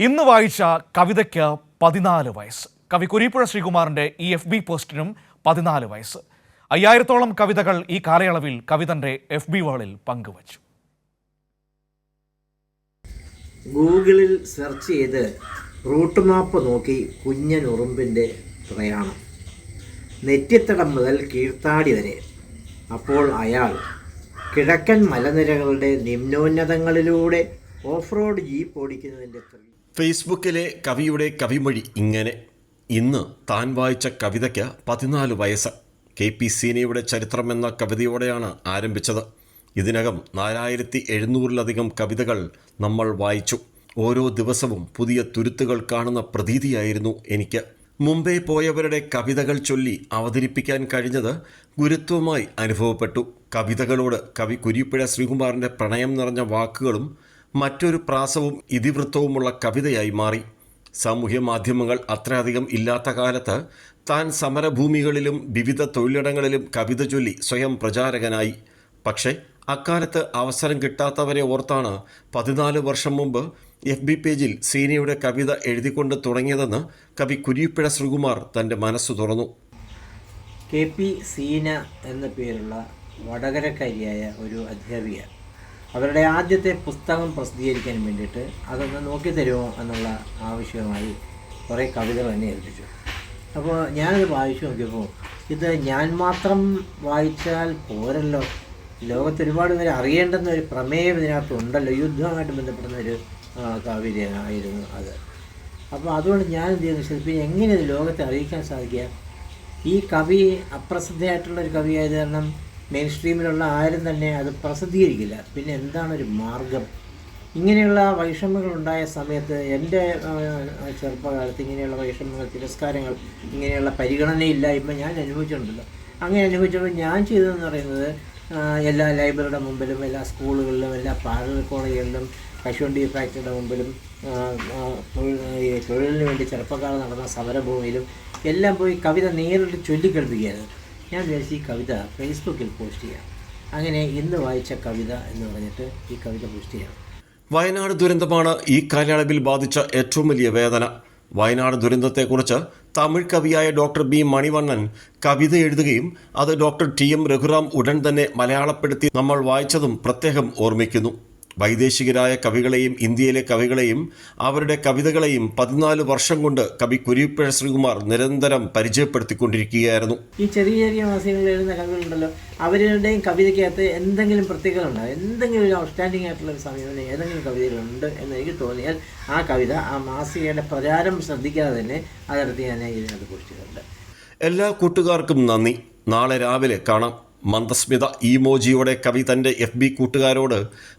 ഇന്ന് വായിച്ച കവിതയ്ക്ക് 14 വയസ്സ്. കവി കുരീപ്പുഴ ശ്രീകുമാറിന്റെ ഈ FB പോസ്റ്റിനും 14 വയസ്സ്. 5000-ഓളം കവിതകൾ ഈ കാലയളവിൽ കവി തന്റെ FB വാളിൽ പങ്കുവച്ചു. ഗൂഗിളിൽ സെർച്ച് ചെയ്ത് റൂട്ട് മാപ്പ് നോക്കി കുഞ്ഞൻ ഉറുമ്പിൻ്റെ പ്രയാണം, നെറ്റിത്തടം മുതൽ കീഴ്ത്താടി വരെ. അപ്പോൾ അയാൾ കിഴക്കൻ മലനിരകളുടെ നിമ്നോന്നതങ്ങളിലൂടെ ഓഫ് റോഡ് ജീപ്പ് ഓടിക്കുന്നതിൻ്റെ ഫേസ്ബുക്കിലെ കവിയുടെ കവിമൊഴി ഇങ്ങനെ: ഇന്ന് താൻ വായിച്ച കവിതയ്ക്ക് 14 വയസ്സ്. KP സീനയുടെ ചരിത്രം എന്ന കവിതയോടെയാണ് ആരംഭിച്ചത്. ഇതിനകം 4700-ലധികം കവിതകൾ നമ്മൾ വായിച്ചു. ഓരോ ദിവസവും പുതിയ തുരുത്തുകൾ കാണുന്ന പ്രതീതിയായിരുന്നു എനിക്ക്. മുമ്പേ പോയവരുടെ കവിതകൾ ചൊല്ലി അവതരിപ്പിക്കാൻ കഴിഞ്ഞത് ഗുരുത്വമായി അനുഭവപ്പെട്ടു. കവിതകളോട് കവി കുരീപ്പുഴ ശ്രീകുമാറിൻ്റെ പ്രണയം നിറഞ്ഞ വാക്കുകളും മറ്റൊരു പ്രാസവും ഇതിവൃത്തവുമുള്ള കവിതയായി മാറി. സാമൂഹ്യ മാധ്യമങ്ങൾ അത്രയധികം ഇല്ലാത്ത കാലത്ത് താൻ സമരഭൂമികളിലും വിവിധ തൊഴിലിടങ്ങളിലും കവിത ചൊല്ലി സ്വയം പ്രചാരകനായി. പക്ഷേ അക്കാലത്ത് അവസരം കിട്ടാത്തവരെ ഓർത്താണ് 14 വർഷം മുമ്പ് FB പേജിൽ സീനയുടെ കവിത എഴുതിക്കൊണ്ട് തുടങ്ങിയതെന്ന് കവി കുരീപ്പുഴ ശ്രീകുമാർ തൻ്റെ മനസ്സ് തുറന്നു. KP സീന എന്ന പേരുള്ള വടകരക്കാരിയായ ഒരു അധ്യാപിക അവരുടെ ആദ്യത്തെ പുസ്തകം പ്രസിദ്ധീകരിക്കാൻ വേണ്ടിയിട്ട് അതൊന്ന് നോക്കി തരുമോ എന്നുള്ള ആവശ്യമായി കുറേ കവിതകൾ എന്നെ ഏൽപ്പിച്ചു. അപ്പോൾ ഞാനത് വായിച്ചു നോക്കിയപ്പോൾ ഇത് ഞാൻ മാത്രം വായിച്ചാൽ പോരല്ലോ, ലോകത്ത് ഒരുപാട് പേര് അറിയേണ്ടുന്ന ഒരു പ്രമേയം ഇതിനകത്തുണ്ടല്ലോ, യുദ്ധവുമായിട്ട് ബന്ധപ്പെടുന്ന ഒരു കവിതയായിരുന്നു അത്. അപ്പോൾ അതുകൊണ്ട് ഞാൻ എന്ത് ചെയ്യുന്നു, ശില്പി എങ്ങനെ ഇത് ലോകത്തെ അറിയിക്കാൻ സാധിക്കുക? ഈ കവി അപ്രസിദ്ധയായിട്ടുള്ളൊരു കവിയായത് കാരണം മെയിൻ സ്ട്രീമിലുള്ള ആരും തന്നെ അത് പ്രസിദ്ധീകരിക്കില്ല. പിന്നെ എന്താണൊരു മാർഗം? ഇങ്ങനെയുള്ള വൈഷമ്യങ്ങളുണ്ടായ സമയത്ത് എൻ്റെ ചെറുപ്പകാലത്ത് ഇങ്ങനെയുള്ള വൈഷമ്യങ്ങൾ, തിരസ്കാരങ്ങൾ, ഇങ്ങനെയുള്ള പരിഗണനയില്ലായ്മ ഞാൻ അനുഭവിച്ചിട്ടുണ്ടല്ലോ. അങ്ങനെ അനുഭവിച്ചപ്പോൾ ഞാൻ ചെയ്തതെന്ന് പറയുന്നത് എല്ലാ ലൈബ്രറിയുടെ മുമ്പിലും, എല്ലാ സ്കൂളുകളിലും, എല്ലാ പാരലൽ കോളേജുകളിലും, കശുവണ്ടി ഫാക്ടറിയുടെ മുമ്പിലും, തൊഴിലിന് വേണ്ടി ചെറുപ്പക്കാർ നടന്ന സമരഭൂമിയിലും എല്ലാം പോയി കവിത നേരിട്ട് ചൊല്ലിക്കേൾപ്പിക്കുകയായിരുന്നു. ഞാൻ വിചാരിച്ചു ഈ കവിത ഫേസ്ബുക്കിൽ പോസ്റ്റ് ചെയ്യാം. അങ്ങനെ ഇന്ന് വായിച്ച കവിത എന്ന് പറഞ്ഞിട്ട് ഈ കവിത പോസ്റ്റ് ചെയ്യാം. വയനാട് ദുരന്തമാണ് ഈ കാലയളവിൽ ബാധിച്ച ഏറ്റവും വലിയ വേദന. വയനാട് ദുരന്തത്തെക്കുറിച്ച് തമിഴ് കവിയായ ഡോക്ടർ B മണിവണ്ണൻ കവിത എഴുതുകയും അത് ഡോക്ടർ TM രഘുറാം ഉടൻ തന്നെ മലയാളപ്പെടുത്തി നമ്മൾ വായിച്ചതും പ്രത്യേകം ഓർമ്മിക്കുന്നു. വൈദേശികരായ കവികളെയും ഇന്ത്യയിലെ കവികളെയും അവരുടെ കവിതകളെയും 14 വർഷം കൊണ്ട് കവി കുരീപ്പുഴ ശ്രീകുമാർ നിരന്തരം പരിചയപ്പെടുത്തിക്കൊണ്ടിരിക്കുകയായിരുന്നു. ഈ ചെറിയ ചെറിയ മാസികകളിൽ എഴുതുന്ന കവികളുണ്ടല്ലോ, അവരുടെയും കവിതയ്ക്കകത്ത് എന്തെങ്കിലും പ്രത്യേകത ഉണ്ടാകും, എന്തെങ്കിലും ഒരു ഔട്ട്സ്റ്റാൻഡിംഗ് ആയിട്ടുള്ള ഒരു സമീപനം ഏതെങ്കിലും കവിതയിലുണ്ട് എന്ന് എനിക്ക് തോന്നിയാൽ ആ കവിത ആ മാസികയുടെ പ്രചാരം ശ്രദ്ധിക്കാതെ തന്നെ അതെടുത്ത് ഞാൻ ഇതിനകത്ത് പോസ്റ്റ് ചെയ്തിട്ടുണ്ട്. എല്ലാ കൂട്ടുകാർക്കും നന്ദി. നാളെ രാവിലെ കാണാം. മന്ദസ്മിത ഇമോജിയോടെ കവി തൻ്റെ FB കൂട്ടുകാരോട്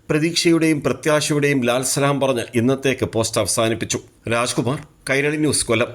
പ്രതീക്ഷയുടെയും പ്രത്യാശയുടെയും ലാൽ സലാം പറഞ്ഞ് ഇന്നത്തേക്ക് പോസ്റ്റ് അവസാനിപ്പിച്ചു. രാജ്കുമാർ, കൈരളി ന്യൂസ്, കൊല്ലം.